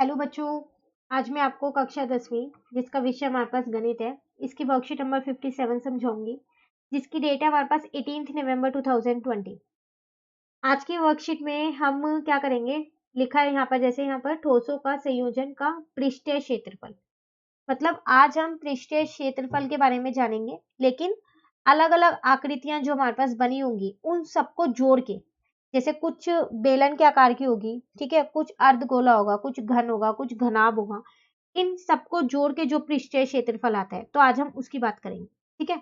Hello बच्चों, आज मैं आपको कक्षा 10वीं जिसका विषय हमारे पास गणित है, इसकी वर्कशीट नंबर 57 समझाऊंगी, जिसकी डेट है हमारे पास 18 नवंबर 2020। आज की वर्कशीट में हम क्या करेंगे, लिखा है यहाँ पर, जैसे यहाँ पर ठोसों का संयोजन का पृष्ठीय क्षेत्रफल। मतलब आज हम पृष्ठीय क्षेत्रफल के बारे में जानेंगे, लेकिन अलग अलग आकृतियां जो हमारे पास बनी होंगी उन सबको जोड़ के, जैसे कुछ बेलन के आकार की होगी, ठीक है, कुछ अर्धगोला होगा, कुछ घन होगा, कुछ घनाभ होगा, इन सबको जोड़ के जो पृष्ठीय क्षेत्रफल आता है, तो आज हम उसकी बात करेंगे। ठीक है,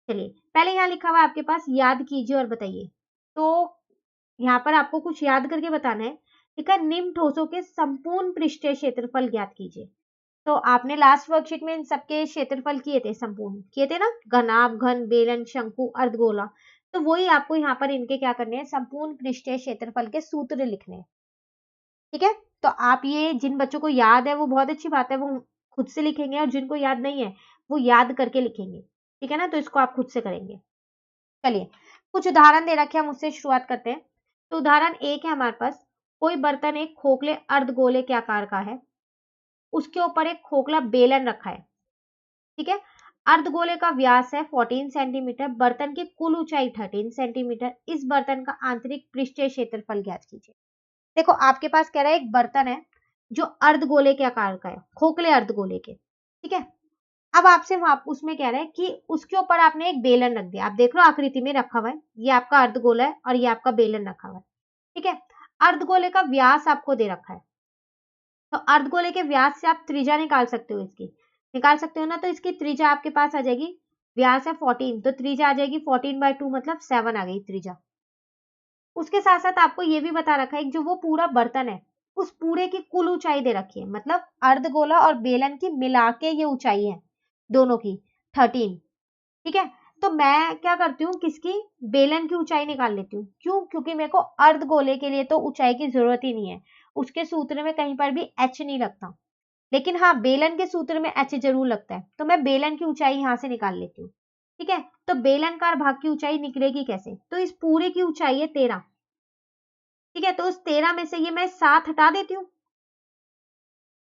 चलिए पहले यहाँ लिखा हुआ है आपके पास, याद कीजिए और बताइए। तो यहाँ पर आपको कुछ याद करके बताना है। ठीक है, निम्न ठोसों के संपूर्ण पृष्ठीय क्षेत्रफल ज्ञात कीजिए। तो आपने लास्ट वर्कशीट में इन सबके क्षेत्रफल किए थे, संपूर्ण किए थे ना, घनाभ, घन, बेलन, शंकु, अर्धगोला। तो वही आपको यहाँ पर इनके क्या करने हैं, संपूर्ण पृष्ठीय क्षेत्रफल के सूत्र लिखने हैं। ठीक है, तो आप ये जिन बच्चों को याद है वो बहुत अच्छी बात है, वो खुद से लिखेंगे, और जिनको याद नहीं है वो याद करके लिखेंगे। ठीक है ना, तो इसको आप खुद से करेंगे। चलिए कुछ उदाहरण दे रखे हैं, हम उससे शुरुआत करते हैं। तो उदाहरण एक है हमारे पास, कोई बर्तन एक खोखले अर्धगोले के आकार का है, उसके ऊपर एक खोखला बेलन रखा है। ठीक है, अर्धगोले का व्यास है 14 सेंटीमीटर, बर्तन की कुल ऊंचाई 13 सेंटीमीटर। इस बर्तन का आंतरिक पृष्ठीय क्षेत्रफल ज्ञात कीजिए। देखो आपके पास कह रहा है एक बर्तन है जो अर्धगोले के आकार का है, खोखले अर्धगोले के। ठीक है, अब आपसे उसमें कह रहा है कि उसके ऊपर आपने एक बेलन रख दिया। आप देख लो आकृति में रखा हुआ है, ये आपका अर्धगोला है और ये आपका बेलन रखा हुआ है। ठीक है, अर्धगोले का व्यास आपको दे रखा है, तो अर्धगोले के व्यास से आप त्रिज्या निकाल सकते हो, इसकी निकाल सकते हो ना। तो इसकी त्रिज्या आपके पास आ जाएगी, व्यास है 14, तो त्रिज्या आ जाएगी 14/2, मतलब 7 आ गई त्रिज्या। उसके साथ साथ आपको ये भी बता रखा है जो वो पूरा बर्तन है उस पूरे की कुल ऊंचाई दे रखी है, मतलब अर्धगोला और बेलन की मिला के ये ऊंचाई है दोनों की 13। ठीक है, तो मैं क्या करती हूँ, किसकी, बेलन की ऊंचाई निकाल लेती हूँ। क्यों? क्योंकि मेरे को अर्धगोले के लिए तो ऊंचाई की जरूरत ही नहीं है, उसके सूत्र में कहीं पर भी एच नहीं लगता, लेकिन हाँ बेलन के सूत्र में एच जरूर लगता है, तो मैं बेलन की ऊंचाई यहां से निकाल लेती हूँ। ठीक है, तो बेलनकार भाग की ऊंचाई निकलेगी कैसे, तो इस पूरे की ऊंचाई है 13। ठीक है, तो उस 13 में से ये मैं 7 हटा देती हूँ,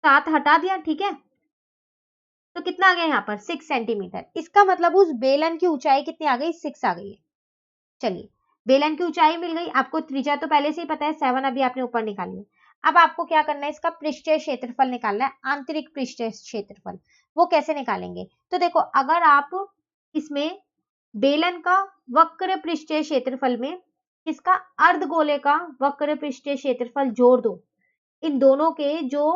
7 हटा दिया। ठीक है, तो कितना आ गया यहाँ पर 6 सेंटीमीटर। इसका मतलब उस बेलन की ऊंचाई कितनी आ गई, 6 आ गई है। चलिए बेलन की ऊंचाई मिल गई आपको, त्रिज्या तो पहले से ही पता है 7, अभी आपने ऊपर निकाली है। अब आपको क्या करना है, इसका पृष्ठीय क्षेत्रफल निकालना है, आंतरिक पृष्ठीय क्षेत्रफल। वो कैसे निकालेंगे, तो देखो अगर आप इसमें बेलन का वक्र पृष्ठीय क्षेत्रफल में इसका अर्धगोले का वक्र पृष्ठीय क्षेत्रफल जोड़ दो, इन दोनों के जो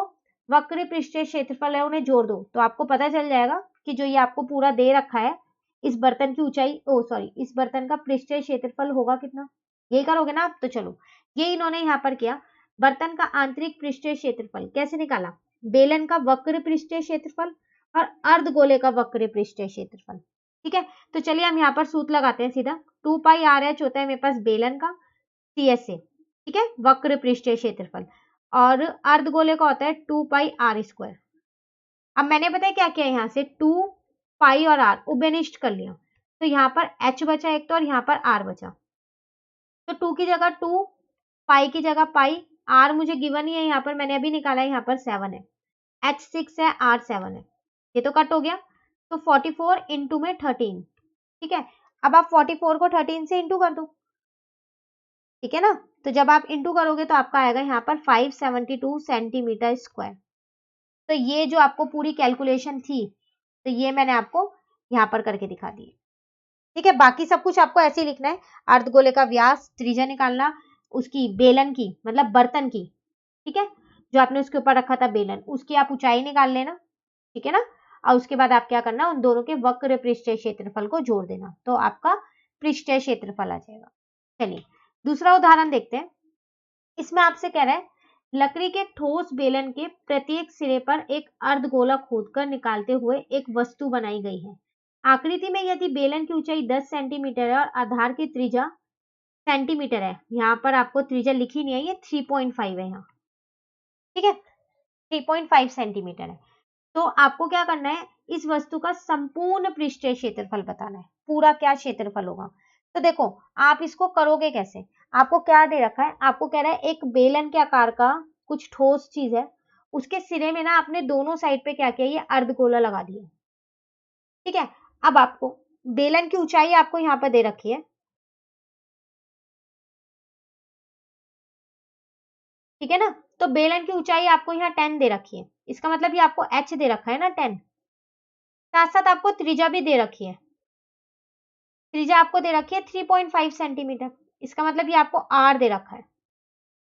वक्र पृष्ठीय क्षेत्रफल है उन्हें जोड़ दो, तो आपको पता चल जाएगा कि जो ये आपको पूरा दे रखा है, इस बर्तन की ऊंचाई, ओ सॉरी, इस बर्तन का पृष्ठीय क्षेत्रफल होगा कितना। यही करोगे ना आप, तो चलो ये इन्होंने यहाँ पर किया। बर्तन का आंतरिक पृष्ठीय क्षेत्रफल कैसे निकाला, बेलन का वक्र पृष्ठीय क्षेत्रफल और अर्धगोले का वक्र पृष्ठीय क्षेत्रफल। ठीक है, तो चलिए हम यहाँ पर सूत्र लगाते हैं सीधा। 2πr होता है मेरे पास बेलन का, CS से, ठीक है, वक्र पृष्ठीय क्षेत्रफल, और अर्धगोले का होता है 2πr²। अब मैंने पता है क्या किया, यहाँ से 2 पाई और r उभयनिष्ठ कर लिया, तो यहाँ पर h बचा एक तो, और यहाँ पर r बचा। तो 2 की जगह 2, पाई की जगह पाई, r मुझे गिवन ही है यहाँ पर, मैंने अभी निकाला है, यहाँ पर 7 है, h 6 है, r 7 है, ये तो कट हो गया। तो 44 इंटू में 13। ठीक है, अब आप 44 को 13 से इंटू कर दो। ठीक है ना, तो जब आप इंटू करोगे तो आपका आएगा यहाँ पर 572 सेंटीमीटर स्क्वायर। तो ये जो आपको पूरी कैलकुलेशन थी, तो ये मैंने आपको यहाँ पर करके दिखा दी। ठीक है, बाकी सब कुछ आपको ऐसे ही लिखना है। अर्धगोले का व्यास, त्रिज्या निकालना, उसकी बेलन की मतलब बर्तन की, ठीक है, जो आपने उसके ऊपर रखा था बेलन, उसकी आप ऊंचाई निकाल लेना। ठीक है ना, और उसके बाद आप क्या करना, उन दोनों के वक्र पृष्ठीय क्षेत्रफल को जोड़ देना, तो आपका पृष्ठीय क्षेत्रफल आ जाएगा। चलिए दूसरा उदाहरण देखते हैं। इसमें आपसे कह रहा है लकड़ी के ठोस बेलन के प्रत्येक सिरे पर एक अर्धगोला खोदकर निकालते हुए एक वस्तु बनाई गई है। आकृति में यदि बेलन की ऊंचाई 10 सेंटीमीटर है और आधार की त्रिज्या सेंटीमीटर है, यहाँ पर आपको त्रिज्या लिखी नहीं है, ये 3.5 है यहाँ। ठीक है, 3.5 सेंटीमीटर है। तो आपको क्या करना है, इस वस्तु का संपूर्ण पृष्ठीय क्षेत्रफल बताना है, पूरा क्या क्षेत्रफल होगा। तो देखो आप इसको करोगे कैसे, आपको क्या दे रखा है, आपको कह रहा है एक बेलन के आकार का कुछ ठोस चीज है, उसके सिरे में ना आपने दोनों साइड पे क्या किया, ये अर्धगोला लगा दिया। ठीक है, अब आपको बेलन की ऊंचाई आपको यहाँ पर दे रखी है, ठीक है ना। तो बेलन की ऊंचाई आपको यहाँ 10 दे रखी है, इसका मतलब ये आपको h दे रखा है ना 10। साथ साथ आपको त्रिज्या भी दे रखी है, त्रिज्या आपको दे रखी है 3.5 सेंटीमीटर, इसका मतलब ये आपको r दे रखा है।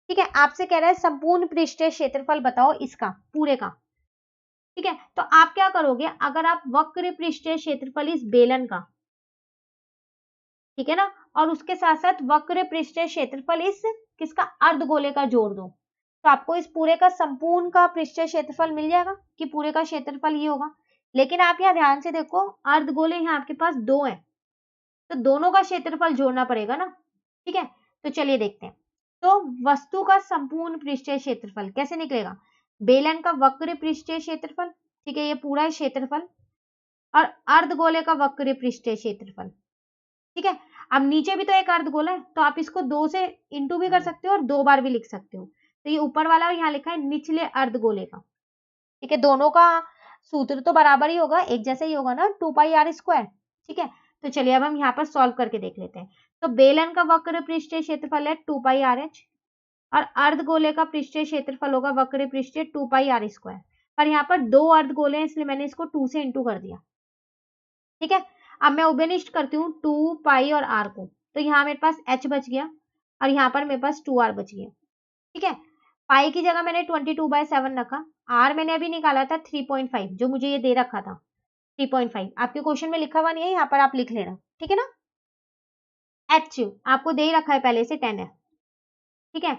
ठीक है, आपसे कह रहा है संपूर्ण पृष्ठीय क्षेत्रफल बताओ इसका पूरे का। ठीक है, तो आप क्या करोगे, अगर आप वक्र पृष्ठीय क्षेत्रफल इस बेलन का, ठीक है ना, और उसके साथ साथ वक्र पृष्ठीय क्षेत्रफल इस किसका, अर्धगोले का जोड़ दो, तो आपको इस पूरे का संपूर्ण का पृष्ठीय क्षेत्रफल मिल जाएगा कि पूरे का क्षेत्रफल ये होगा। लेकिन आप यहाँ ध्यान से देखो, अर्धगोले यहाँ आपके पास दो हैं, तो दोनों का क्षेत्रफल जोड़ना पड़ेगा ना। ठीक है, तो चलिए देखते हैं। तो वस्तु का संपूर्ण पृष्ठीय क्षेत्रफल कैसे निकलेगा, बेलन का वक्र पृष्ठीय क्षेत्रफल, ठीक है, ये पूरा क्षेत्रफल, और अर्धगोले का वक्र पृष्ठीय क्षेत्रफल। ठीक है, अब नीचे भी तो एक अर्धगोला है, तो आप इसको 2 से इंटू भी कर सकते हो और 2 बार भी लिख सकते हो। तो ये ऊपर वाला यहाँ लिखा है निचले अर्धगोले का। ठीक है, दोनों का सूत्र तो बराबर ही होगा, एक जैसा ही होगा ना, 2πr²। ठीक है, तो चलिए अब हम यहाँ पर सॉल्व करके देख लेते हैं। तो बेलन का वक्र पृष्ठीय क्षेत्रफल है 2πrh, और अर्धगोले का पृष्ठीय क्षेत्रफल होगा वक्र पृष्ठीय 2πr²। पर यहाँ पर दो अर्धगोले हैं, इसलिए मैंने इसको 2 से इंटू कर दिया। ठीक है, अब मैं उभयनिष्ठ करती हूँ 2 पाई और r को, तो यहाँ मेरे पास h बच गया और यहाँ पर मेरे पास 2r बच गया। ठीक है, पाई की जगह मैंने 22/7 रखा, r मैंने अभी निकाला था 3.5, जो मुझे ये दे रखा था 3.5, आपके क्वेश्चन में लिखा हुआ नहीं है, यहाँ पर आप लिख लेना। ठीक है ना, h आपको दे ही रखा है पहले से 10 है। ठीक है,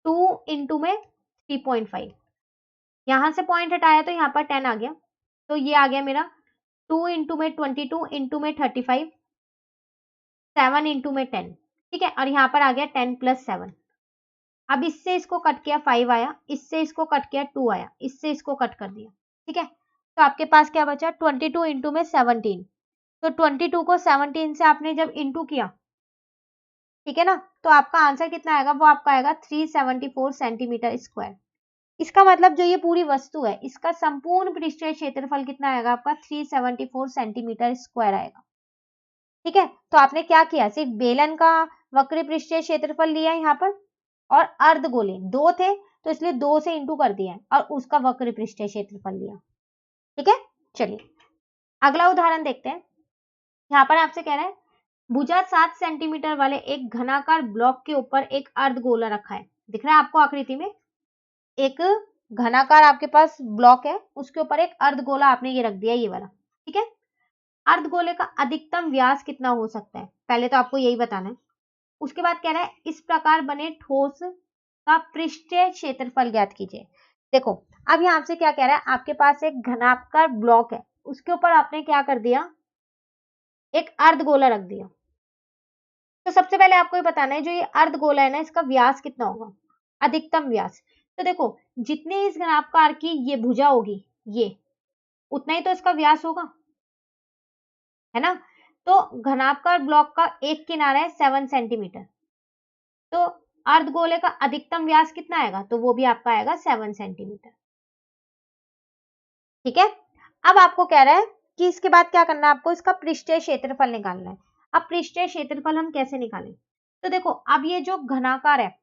2 इंटू में 3.5, यहाँ से पॉइंट हटाया तो यहाँ पर 10 आ गया, तो ये आ गया मेरा 2 इंटू में 22 इंटू में 35, 7 इंटू में 10। ठीक है, और यहाँ पर आ गया 10 + 7। अब इससे इसको कट किया 5 आया, इससे इसको कट किया 2 आया, इससे इसको कट कर दिया। ठीक है, तो आपके पास क्या बचा, 22 इंटू में 17। तो 22 को 17 से आपने जब इंटू किया, ठीक है ना, तो आपका आंसर कितना आएगा, वो आपका आएगा 374 सेंटीमीटर स्क्वायर। इसका मतलब जो ये पूरी वस्तु है, इसका संपूर्ण पृष्ठीय क्षेत्रफल कितना आएगा आपका, 374 सेंटीमीटर स्क्वायर आएगा। ठीक है, तो आपने क्या किया, सिर्फ बेलन का वक्र पृष्ठीय क्षेत्रफल लिया यहाँ पर, और अर्धगोले दो थे तो इसलिए 2 से इंटू कर दिया और उसका वक्र पृष्ठीय क्षेत्रफल लिया। ठीक है, चलिए अगला उदाहरण देखते हैं। यहाँ पर आपसे कह रहा है भुजा 7 सेंटीमीटर वाले एक घनाकार ब्लॉक के ऊपर एक अर्धगोला रखा है। दिख रहा है आपको आकृति में, एक घनाकार आपके पास ब्लॉक है, उसके ऊपर एक अर्धगोला आपने ये रख दिया, ये वाला। ठीक है, अर्धगोले का अधिकतम व्यास कितना हो सकता है, पहले तो आपको यही बताना है। उसके बाद कह रहा है इस प्रकार बने ठोस का पृष्ठीय क्षेत्रफल ज्ञात कीजिए। देखो अब यहाँ आपसे क्या कह रहा है, आपके पास एक घनाकार ब्लॉक है, उसके ऊपर आपने क्या कर दिया, एक अर्धगोला रख दिया। तो सबसे पहले आपको ये बताना है जो ये अर्धगोला है ना, इसका व्यास कितना होगा, अधिकतम व्यास। तो देखो जितनी इस घनाकार की ये भुजा होगी, ये उतना ही तो इसका व्यास होगा, है ना। तो घनाकार ब्लॉक का एक किनारा है 7 सेंटीमीटर, तो अर्धगोले का अधिकतम व्यास कितना आएगा, तो वो भी आपका आएगा 7 सेंटीमीटर। ठीक है, अब आपको कह रहा है कि इसके बाद क्या करना है, आपको इसका पृष्ठीय क्षेत्रफल निकालना है। अब पृष्ठीय क्षेत्रफल हम कैसे निकालें, तो देखो अब ये जो घनाकार है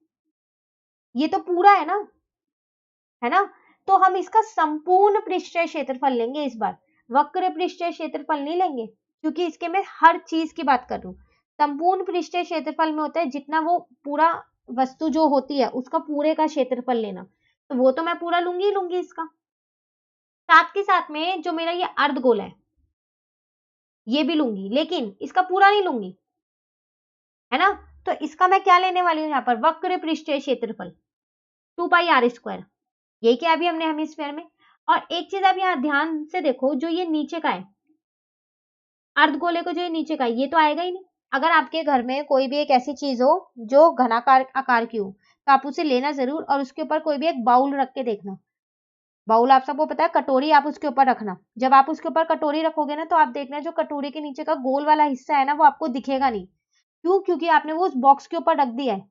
ये तो पूरा है ना, तो हम इसका संपूर्ण पृष्ठीय क्षेत्रफल लेंगे इस बार, वक्र पृष्ठीय क्षेत्रफल नहीं लेंगे, क्योंकि इसके मैं हर चीज की बात कर रहा हूँ। संपूर्ण पृष्ठीय क्षेत्रफल में होता है जितना वो पूरा वस्तु जो होती है उसका पूरे का क्षेत्रफल लेना, तो वो तो मैं पूरा लूंगी ही लूंगी इसका। साथ के साथ में जो मेरा ये अर्धगोला है ये भी लूंगी, लेकिन इसका पूरा नहीं लूंगी, है ना। तो इसका मैं क्या लेने वाली हूँ यहाँ पर, वक्र पृष्ठीय क्षेत्रफल 2πr², यही क्या अभी हमने हेमिस्फीयर में। और एक चीज आप यहाँ ध्यान से देखो, जो ये नीचे का है अर्धगोले को, जो ये नीचे का है ये तो आएगा ही नहीं। अगर आपके घर में कोई भी एक ऐसी चीज हो जो घनाकार आकार की हो, तो आप उसे लेना जरूर और उसके ऊपर कोई भी एक बाउल रख के देखना। बाउल आप सबको पता है, कटोरी आप उसके ऊपर रखना। जब आप उसके ऊपर कटोरी रखोगे ना, तो आप देखना जो कटोरी के नीचे का गोल वाला हिस्सा है ना, वो आपको दिखेगा नहीं। क्यों, क्योंकि आपने वो उस बॉक्स के ऊपर रख दिया है।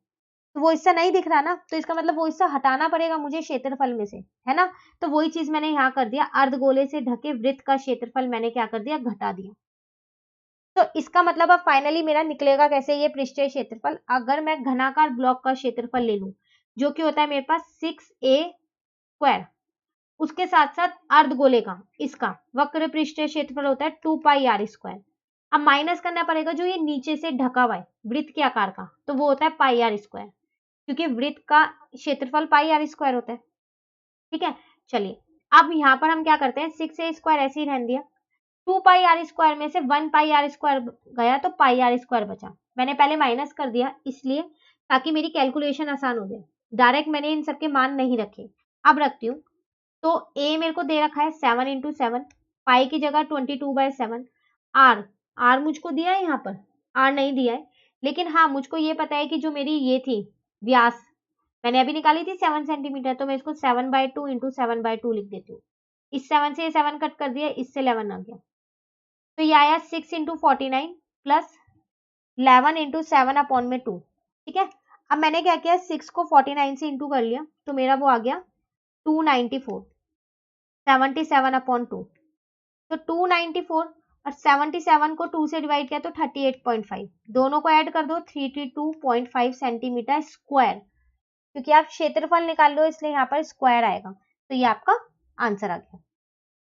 तो वो हिस्सा नहीं दिख रहा ना, तो इसका मतलब वो हिस्सा हटाना पड़ेगा मुझे क्षेत्रफल में से, है ना। तो वही चीज मैंने यहाँ कर दिया, अर्धगोले से ढके वृत्त का क्षेत्रफल मैंने क्या कर दिया, घटा दिया। तो इसका मतलब अब फाइनली मेरा निकलेगा कैसे ये पृष्ठीय क्षेत्रफल, अगर मैं घनाकार ब्लॉक का क्षेत्रफल ले लूं, जो कि होता है मेरे पास 6a², उसके साथ साथ अर्धगोले का इसका वक्र पृष्ठीय क्षेत्रफल होता है 2πr²। अब माइनस करना पड़ेगा जो ये नीचे से ढका हुआ है वृत्त के आकार का, तो वो होता है πr², क्योंकि वृत्त का क्षेत्रफल πr² होता है। ठीक है, चलिए अब यहाँ पर हम क्या करते हैं, 6a² ऐसे ही रहने दिया, 2πr² में से 1πr² गया तो πr² बचा। मैंने पहले माइनस कर दिया इसलिए ताकि मेरी कैलकुलेशन आसान हो जाए, डायरेक्ट मैंने इन सबके मान नहीं रखे। अब रखती हूँ, तो a मेरे को दे रखा है 7 × 7, पाई की जगह 22/7, r मुझको दिया है, यहाँ पर r नहीं दिया है, लेकिन हाँ मुझको ये पता है कि जो मेरी ये थी व्यास मैंने अभी निकाली थी 7 सेंटीमीटर, तो मैं इसको 7/2 × 7/2 लिख देती हूँ। इस 7 से ये 7 कट कर दिया, इससे 11 आ गया, तो ये आया 6 × 49 प्लस 11 × 7/2। ठीक है, अब मैंने क्या किया, 6 को 49 से इंटू कर लिया, तो मेरा वो आ गया 294, 77/2। तो 294 और 77 को 2 से डिवाइड किया तो 38.5, दोनों को ऐड कर दो 322.5 सेंटीमीटर स्क्वायर, क्योंकि आप क्षेत्रफल निकाल लो इसलिए यहाँ पर स्क्वायर आएगा, तो ये आपका आंसर आ गया।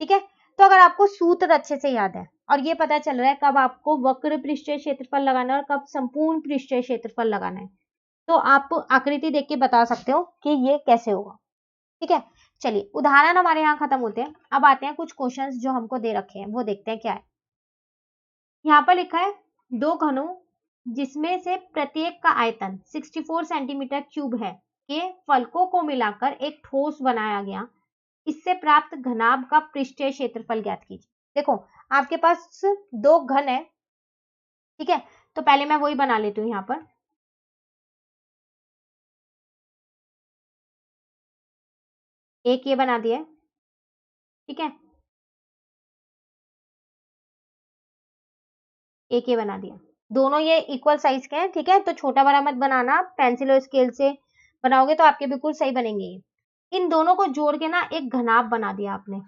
ठीक है, तो अगर आपको सूत्र अच्छे से याद है और ये पता चल रहा है कब आपको वक्र पृष्ठीय क्षेत्रफल लगाना है और कब संपूर्ण पृष्ठीय क्षेत्रफल लगाना है, तो आप आकृति देख के बता सकते हो कि ये कैसे होगा। ठीक है, चलिए उदाहरण हमारे यहाँ खत्म होते हैं, अब आते हैं कुछ क्वेश्चंस जो हमको दे रखे हैं, वो देखते हैं क्या है। यहाँ पर लिखा है 2 घनों जिसमें से प्रत्येक का आयतन 64 सेंटीमीटर क्यूब है के फलकों को मिलाकर एक ठोस बनाया गया, इससे प्राप्त घनाभ का पृष्ठीय क्षेत्रफल ज्ञात कीजिए। देखो आपके पास 2 घन है, ठीक है, तो पहले मैं वही बना लेती हूँ यहाँ पर, एक ये बना दिया, ठीक है, एक ये बना दिया, दोनों ये इक्वल साइज के हैं। ठीक है, तो छोटा बड़ा मत बनाना, पेंसिल और स्केल से बनाओगे तो आपके बिल्कुल सही बनेंगे ये। इन दोनों को जोड़ के ना एक घनाभ बना दिया आपने,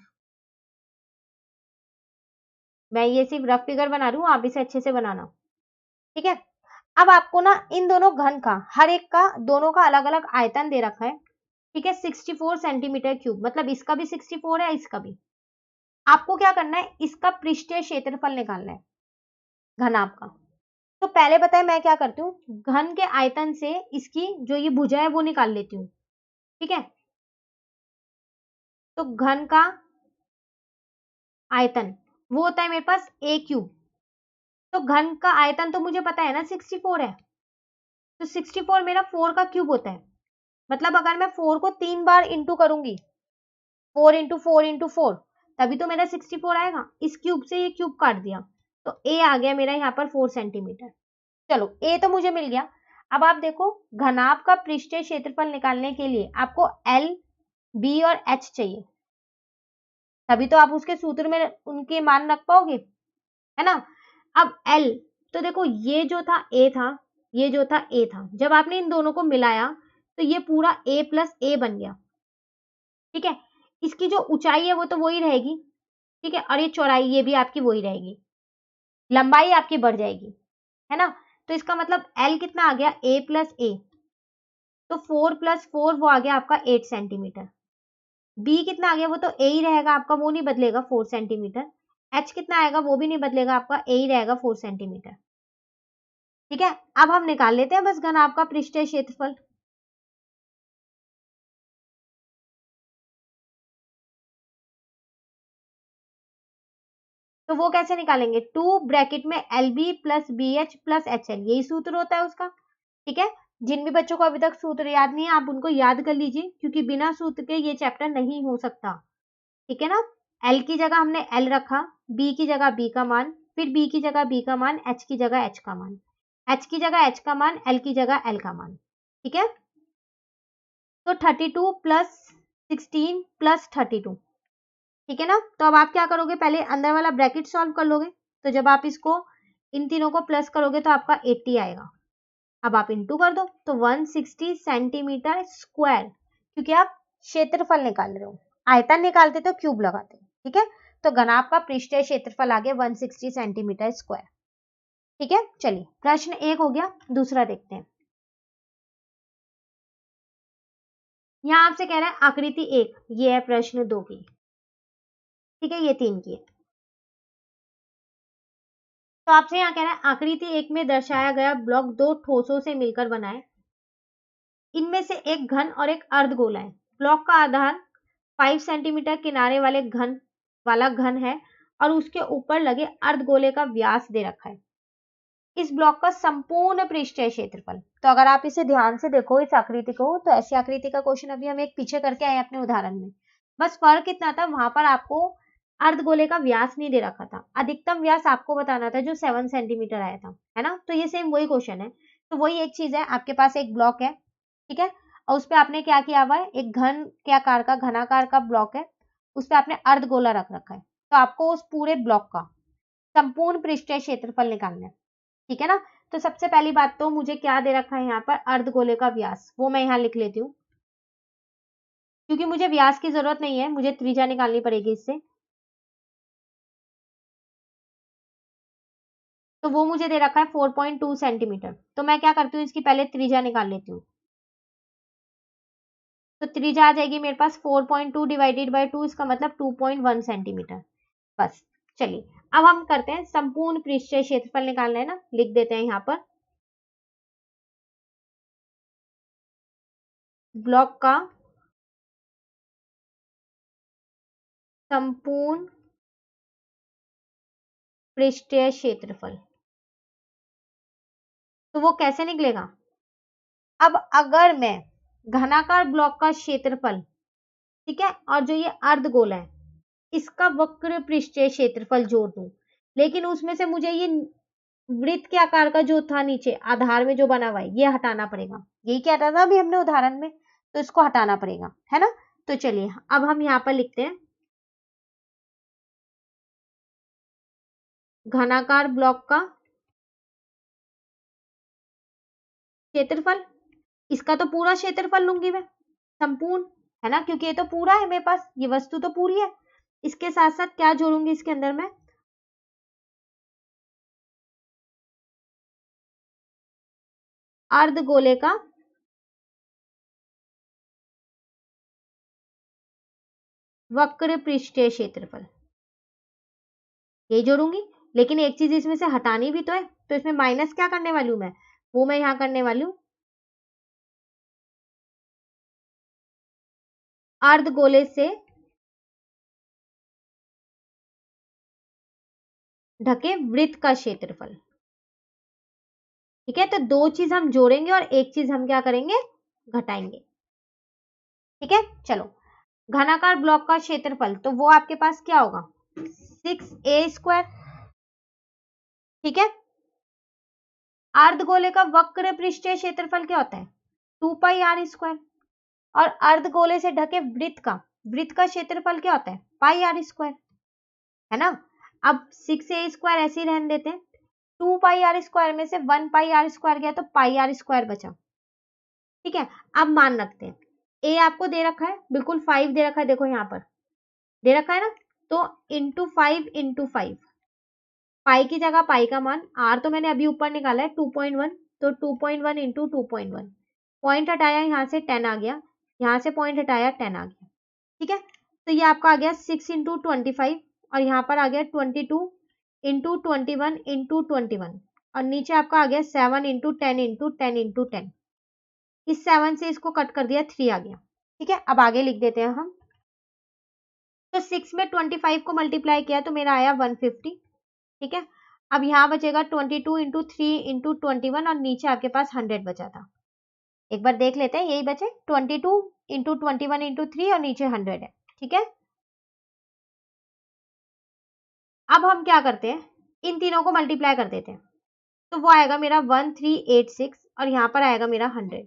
मैं ये सिर्फ रफ फिगर बना रही हूँ, आप इसे अच्छे से बनाना। ठीक है, अब आपको ना इन दोनों घन का हर एक का दोनों का अलग अलग आयतन दे रखा है। ठीक है, 64 सेंटीमीटर क्यूब, मतलब इसका भी 64 है, इसका भी। आपको क्या करना है, इसका पृष्ठीय क्षेत्रफल निकालना है घनाभ का। तो पहले बताए मैं क्या करती हूँ, घन के आयतन से इसकी जो ये भुजा है वो निकाल लेती हूँ। ठीक है, तो घन का आयतन वो होता है मेरे पास a³। तो घन का आयतन तो मुझे पता है ना 64 है, तो 64 मेरा 4 का क्यूब होता है, मतलब अगर मैं 4 को 3 बार इंटू करूंगी, 4 × 4 × 4, तभी तो मेरा 64 आएगा। इस क्यूब से ये क्यूब काट दिया, तो a आ गया मेरा यहाँ पर 4 सेंटीमीटर। चलो a तो मुझे मिल गया। अब आप देखो घनाभ का पृष्ठीय क्षेत्रफल निकालने के लिए आपको l, b और h चाहिए, तभी तो आप उसके सूत्र में उनके मान रख पाओगे, है ना। अब l, तो देखो ये जो था a था, ये जो था a था, जब आपने इन दोनों को मिलाया तो ये पूरा a + a बन गया। ठीक है, इसकी जो ऊंचाई है वो तो वही रहेगी, ठीक है, और ये चौड़ाई ये भी आपकी वही रहेगी, लंबाई आपकी बढ़ जाएगी, है ना। तो इसका मतलब l कितना आ गया, a + a, तो 4 + 4 वो आ गया आपका 8 सेंटीमीटर। b कितना आ गया, वो तो a ही रहेगा आपका, वो नहीं बदलेगा 4 सेंटीमीटर। h कितना आएगा, वो भी नहीं बदलेगा आपका, a ही रहेगा 4 सेंटीमीटर। ठीक है, अब हम निकाल लेते हैं बस घनाभ का पृष्ठीय क्षेत्रफल। तो वो कैसे निकालेंगे, 2 ब्रैकेट में LB + BH + HL, यही सूत्र होता है उसका। ठीक है, जिन भी बच्चों को अभी तक सूत्र याद नहीं है आप उनको याद कर लीजिए, क्योंकि बिना सूत्र के ये चैप्टर नहीं हो सकता। ठीक है ना, L की जगह हमने L रखा, B की जगह B का मान, फिर B की जगह B का मान, H की जगह H का मान, H की जगह H का मान, L की जगह L का मान। ठीक है, तो 32 + 16 + 32, ठीक है ना। तो अब आप क्या करोगे, पहले अंदर वाला ब्रैकेट सॉल्व कर लोगे, तो जब आप इसको इन तीनों को प्लस करोगे तो आपका 80 आएगा। अब आप इंटू कर दो तो 160 सेंटीमीटर स्क्वायर, क्योंकि आप क्षेत्रफल निकाल रहे हो, आयतन निकालते तो क्यूब लगाते, ठीक है। तो घनाभ का पृष्ठीय क्षेत्रफल आ गया 160 सेंटीमीटर स्क्वायर, ठीक है। चलिए प्रश्न 1 हो गया, दूसरा देखते हैं। यहां आपसे कह रहा है आकृति 1, ये है प्रश्न 2 की, ठीक है, ये 3 की है। तो आपसे यहाँ कह रहा है आकृति 1 में दर्शाया गया ब्लॉक दो ठोसों से मिलकर बना है, इनमें से एक घन और एक अर्धगोला है। ब्लॉक का आधार 5 सेंटीमीटर किनारे वाले घन है और उसके ऊपर लगे अर्धगोले का व्यास दे रखा है। इस ब्लॉक का संपूर्ण पृष्ठीय क्षेत्रफल, तो अगर आप इसे ध्यान से देखो इस आकृति को, तो ऐसी आकृति का क्वेश्चन अभी हम एक पीछे करके आए अपने उदाहरण में, बस फर्क इतना था वहां पर आपको अर्धगोले का व्यास नहीं दे रखा था, अधिकतम व्यास आपको बताना था जो 7 सेंटीमीटर आया था, है ना। तो ये सेम वही क्वेश्चन है। तो वही एक चीज है, आपके पास एक ब्लॉक है, ठीक है, और उस पर आपने क्या किया हुआ है, एक घन के आकार का घनाकार का ब्लॉक है, उस पर आपने अर्धगोला रख रखा है। तो आपको उस पूरे ब्लॉक का संपूर्ण पृष्ठीय क्षेत्रफल निकालना है, ठीक है ना। तो सबसे पहली बात तो मुझे क्या दे रखा है यहाँ पर, अर्धगोले का व्यास, वो मैं यहाँ लिख लेती हूँ, क्योंकि मुझे व्यास की जरूरत नहीं है, मुझे त्रिज्या निकालनी पड़ेगी इससे। तो वो मुझे दे रखा है 4.2 सेंटीमीटर। तो मैं क्या करती हूँ, इसकी पहले त्रिज्या निकाल लेती हूँ। तो त्रिज्या आ जाएगी मेरे पास 4.2 डिवाइडेड बाय 2, इसका मतलब 2.1 सेंटीमीटर। बस चलिए अब हम करते हैं संपूर्ण पृष्ठीय क्षेत्रफल निकालना है ना, लिख देते हैं यहाँ पर ब्लॉक का संपूर्ण पृष्ठीय क्षेत्रफल। तो वो कैसे निकलेगा, अब अगर मैं घनाकार ब्लॉक का क्षेत्रफल, ठीक है, और जो ये अर्धगोल है इसका वक्र पृष्ठीय क्षेत्रफल जोड़ दूं, लेकिन उसमें से मुझे ये वृत्त के आकार का जो था नीचे आधार में जो बना हुआ है ये हटाना पड़ेगा, यही क्या था अभी हमने उदाहरण में, तो इसको हटाना पड़ेगा, है ना। तो चलिए अब हम यहाँ पर लिखते हैं घनाकार ब्लॉक का क्षेत्रफल, इसका तो पूरा क्षेत्रफल लूंगी मैं संपूर्ण, है ना, क्योंकि ये तो पूरा है मेरे पास, ये वस्तु तो पूरी है। इसके साथ साथ क्या जोड़ूंगी इसके अंदर मैं, अर्धगोले का वक्र पृष्ठीय क्षेत्रफल, ये जोड़ूंगी। लेकिन एक चीज इसमें से हटानी भी तो है, तो इसमें माइनस क्या करने वाली हूं मैं, वो मैं यहां करने वाली हूं अर्धगोले से ढके वृत्त का क्षेत्रफल, ठीक है। तो दो चीज हम जोड़ेंगे और एक चीज हम क्या करेंगे, घटाएंगे, ठीक है। चलो घनाकार ब्लॉक का क्षेत्रफल, तो वो आपके पास क्या होगा 6a², ठीक है। अर्धगोले का वक्र पृष्ठीय क्षेत्रफल क्या होता है 2πr², और अर्धगोले से ढके वृत्त का क्षेत्रफल क्या होता है πr², है ना। अब 6a² ऐसे ही रहने देते हैं, 2πr² में से 1πr² गया तो πr² बचा, ठीक है। अब मान रखते हैं a आपको दे रखा है बिल्कुल 5 दे रखा है, देखो यहाँ पर दे रखा है ना, तो ×5 पाई की जगह पाई का मान, r तो मैंने अभी ऊपर निकाला है 2.1, तो 2.1 × 2.1, पॉइंट हटाया यहाँ से 10 आ गया, यहाँ से पॉइंट हटाया 10 आ गया, ठीक है। तो ये आपका आ गया 6 × 25 और यहाँ पर आ गया 22 × 21 × 21 और नीचे आपका आ गया 7 × 10 × 10 × 10, इस 7 से इसको कट कर दिया 3 आ गया, ठीक है। अब आगे लिख देते हैं हम, तो 6 में 25 को मल्टीप्लाई किया तो मेरा आया 150, ठीक है। अब यहाँ बचेगा 22 × 3 × 21 और नीचे आपके पास 100 बचा था, एक बार देख लेते हैं, यही बचे 22 × 21 × 3 और नीचे 100 है, ठीक है। अब हम क्या करते हैं, इन तीनों को मल्टीप्लाई कर देते हैं, तो वो आएगा मेरा 1386 और यहाँ पर आएगा मेरा 100।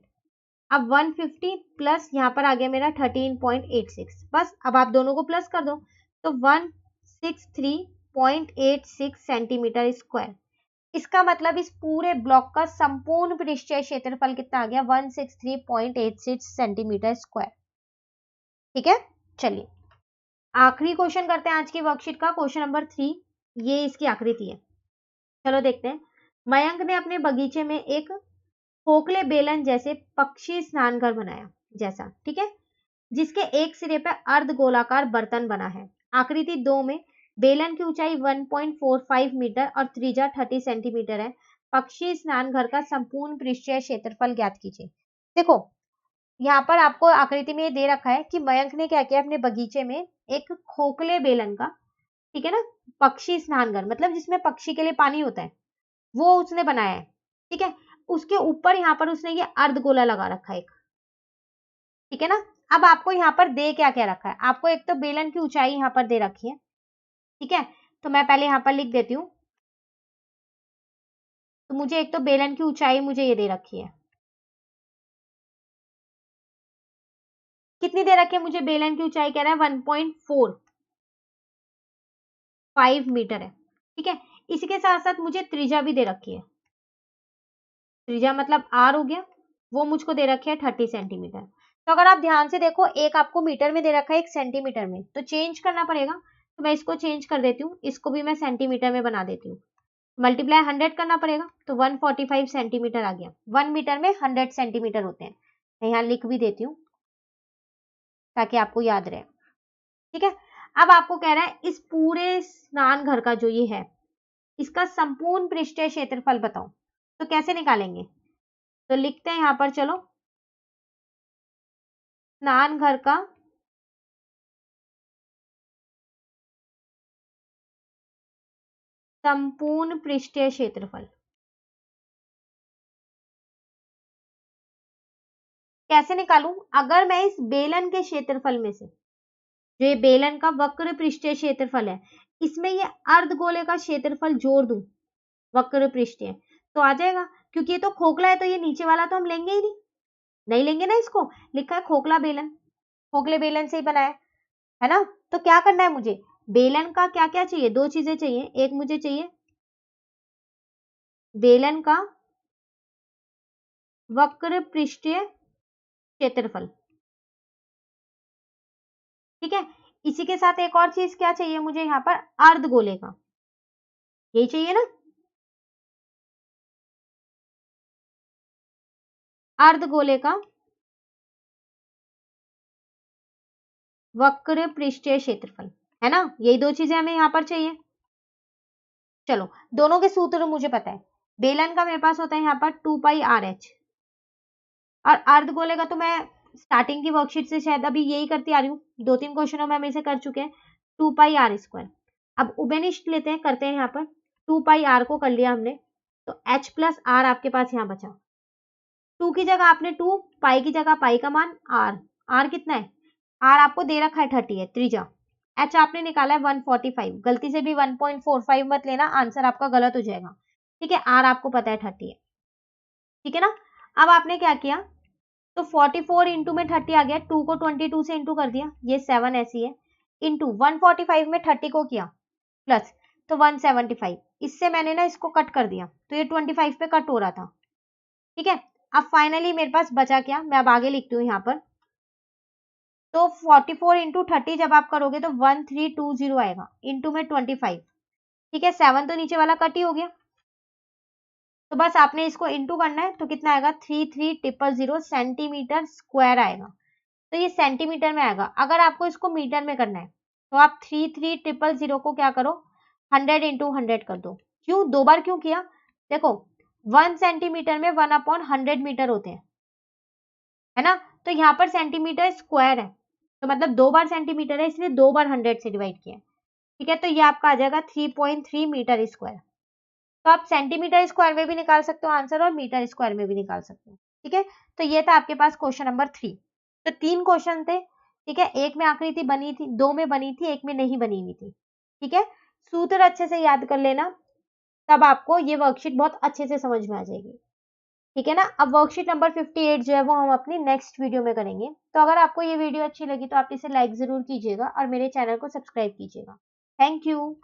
अब 150 प्लस यहाँ पर आ गया मेरा 13.86, बस अब आप दोनों को प्लस कर दो, तो 163.86 सेंटीमीटर स्क्वायर, इसका मतलब इस पूरे ब्लॉक का संपूर्ण पृष्ठीय क्षेत्रफल कितना आ गया 163.86 सेंटीमीटर स्क्वायर। ठीक है, चलिए आखिरी क्वेश्चन करते हैं आज की वर्कशीट का, क्वेश्चन नंबर 3। ये इसकी आकृति है, चलो देखते हैं। मयंक ने अपने बगीचे में एक खोखले बेलन जैसे पक्षी स्नानघर बनाया जैसा, ठीक है, जिसके एक सिरे पर अर्ध गोलाकार बर्तन बना है। आकृति 2 में बेलन की ऊंचाई 1.45 मीटर और त्रिज्या 30 सेंटीमीटर है। पक्षी स्नान घर का संपूर्ण पृष्ठीय क्षेत्रफल ज्ञात कीजिए। देखो यहाँ पर आपको आकृति में ये दे रखा है कि मयंक ने क्या किया, अपने बगीचे में एक खोखले बेलन का, ठीक है ना, पक्षी स्नान घर मतलब जिसमें पक्षी के लिए पानी होता है, वो उसने बनाया है। ठीक है, उसके ऊपर यहाँ पर उसने ये अर्ध गोला लगा रखा है एक, ठीक है ना। अब आपको यहाँ पर दे क्या क्या रखा है, आपको एक तो बेलन की ऊंचाई यहाँ पर दे रखी है, ठीक है, तो मैं पहले यहाँ पर लिख देती हूँ। तो मुझे एक तो बेलन की ऊंचाई मुझे ये दे रखी है, कितनी दे रखी है मुझे, बेलन की ऊंचाई कह रहा है 1.45 मीटर है, ठीक है। इसी के साथ साथ मुझे त्रिज्या भी दे रखी है, त्रिज्या मतलब आर हो गया, वो मुझको दे रखी है 30 सेंटीमीटर। तो अगर आप ध्यान से देखो, एक आपको मीटर में दे रखा है, एक सेंटीमीटर में, तो चेंज करना पड़ेगा। तो मैं इसको चेंज कर देती हूँ, इसको भी मैं सेंटीमीटर में बना देती हूँ। मल्टीप्लाई 100 करना पड़ेगा, तो 145 सेंटीमीटर आ गया। 1 मीटर में 100 सेंटीमीटर होते हैं। मैं यहाँ लिख भी देती हूँ ताकि आपको याद रहे, ठीक है। अब आपको कह रहा है इस पूरे स्नान घर का जो ये है, इसका संपूर्ण पृष्ठीय क्षेत्रफल बताओ। तो कैसे निकालेंगे, तो लिखते हैं यहाँ पर, चलो स्नान घर का संपूर्ण पृष्ठीय क्षेत्रफल। कैसे निकालूं, अगर मैं इस बेलन के क्षेत्रफल में से, जो ये बेलन का वक्र पृष्ठीय क्षेत्रफल है, इसमें ये अर्धगोले का क्षेत्रफल जोड़ दूं, वक्र पृष्ठीय, तो आ जाएगा। क्योंकि ये तो खोखला है, तो ये नीचे वाला तो हम लेंगे ही नहीं लेंगे ना। इसको लिखा है खोखला बेलन, खोखले बेलन से ही बनाया है ना। तो क्या करना है मुझे, बेलन का क्या क्या चाहिए, दो चीजें चाहिए। एक मुझे चाहिए बेलन का वक्र पृष्ठीय क्षेत्रफल, ठीक है। इसी के साथ एक और चीज क्या चाहिए मुझे, यहाँ पर अर्धगोले का, यही चाहिए ना, अर्धगोले का वक्र पृष्ठीय क्षेत्रफल, है ना। यही दो चीजें हमें यहाँ पर चाहिए। चलो दोनों के सूत्र मुझे पता है। बेलन का मेरे पास होता है यहाँ पर 2 पाई आर एच, और अर्धगोले का तो मैं स्टार्टिंग की वर्कशीट से शायद अभी यही करती आ रही हूँ, 2-3 क्वेश्चनों में हम इसे कर चुके हैं, 2 पाई आर स्क्वायर। अब उभयनिष्ठ लेते हैं, करते हैं यहाँ पर, 2 पाई आर को कर लिया हमने, तो एच प्लस आर आपके पास यहाँ बचा। 2 की जगह आपने 2, पाई की जगह पाई का मान आर, आर कितना है, आर आपको दे रखा है 30 है त्रिज्या। एच आपने निकाला है 145, गलती से भी 1.45 मत लेना, आंसर आपका गलत हो जाएगा, ठीक है। आर आपको पता है 30 है, ठीक है ना। अब आपने क्या किया, तो 44 इंटू में 30 आ गया, 2 को 22 से इंटू कर दिया, ये 7 ऐसी है, इंटू 145 में 30 को किया प्लस, तो 175। इससे मैंने ना इसको कट कर दिया, तो ये 25 पे कट हो रहा था, ठीक है। अब फाइनली मेरे पास बचा क्या, मैं अब आगे लिखती हूँ यहाँ पर, तो 44 इंटू 30 जब आप करोगे तो 1320 आएगा, इंटू में 25, ठीक है। 7 तो नीचे वाला कट ही हो गया, तो बस आपने इसको इंटू करना है, तो कितना आएगा 3300 सेंटीमीटर स्क्वायर आएगा। तो ये सेंटीमीटर में आएगा। अगर आपको इसको मीटर में करना है, तो आप 3300 को क्या करो, 100 इंटू 100 कर दो। क्यों, दो बार क्यों किया, देखो 1 सेंटीमीटर में 1/100 मीटर होते हैं, है ना। तो यहाँ पर सेंटीमीटर स्क्वायर है, तो मतलब 2 बार सेंटीमीटर है, इसलिए 2 बार 100 से डिवाइड किया, ठीक है। तो ये आपका आ जाएगा 3.3 मीटर स्क्वायर। तो आप सेंटीमीटर स्क्वायर में भी निकाल सकते हो आंसर, और मीटर स्क्वायर में भी निकाल सकते हो, ठीक है। तो ये था आपके पास क्वेश्चन नंबर 3। तो 3 क्वेश्चन थे, ठीक है। एक में आकृति बनी थी, 2 में बनी थी, एक में नहीं बनी हुई थी, ठीक है। सूत्र अच्छे से याद कर लेना, तब आपको ये वर्कशीट बहुत अच्छे से समझ में आ जाएगी, ठीक है ना। अब वर्कशीट नंबर 58 जो है वो हम अपनी नेक्स्ट वीडियो में करेंगे। तो अगर आपको ये वीडियो अच्छी लगी तो आप इसे लाइक जरूर कीजिएगा और मेरे चैनल को सब्सक्राइब कीजिएगा। Thank you.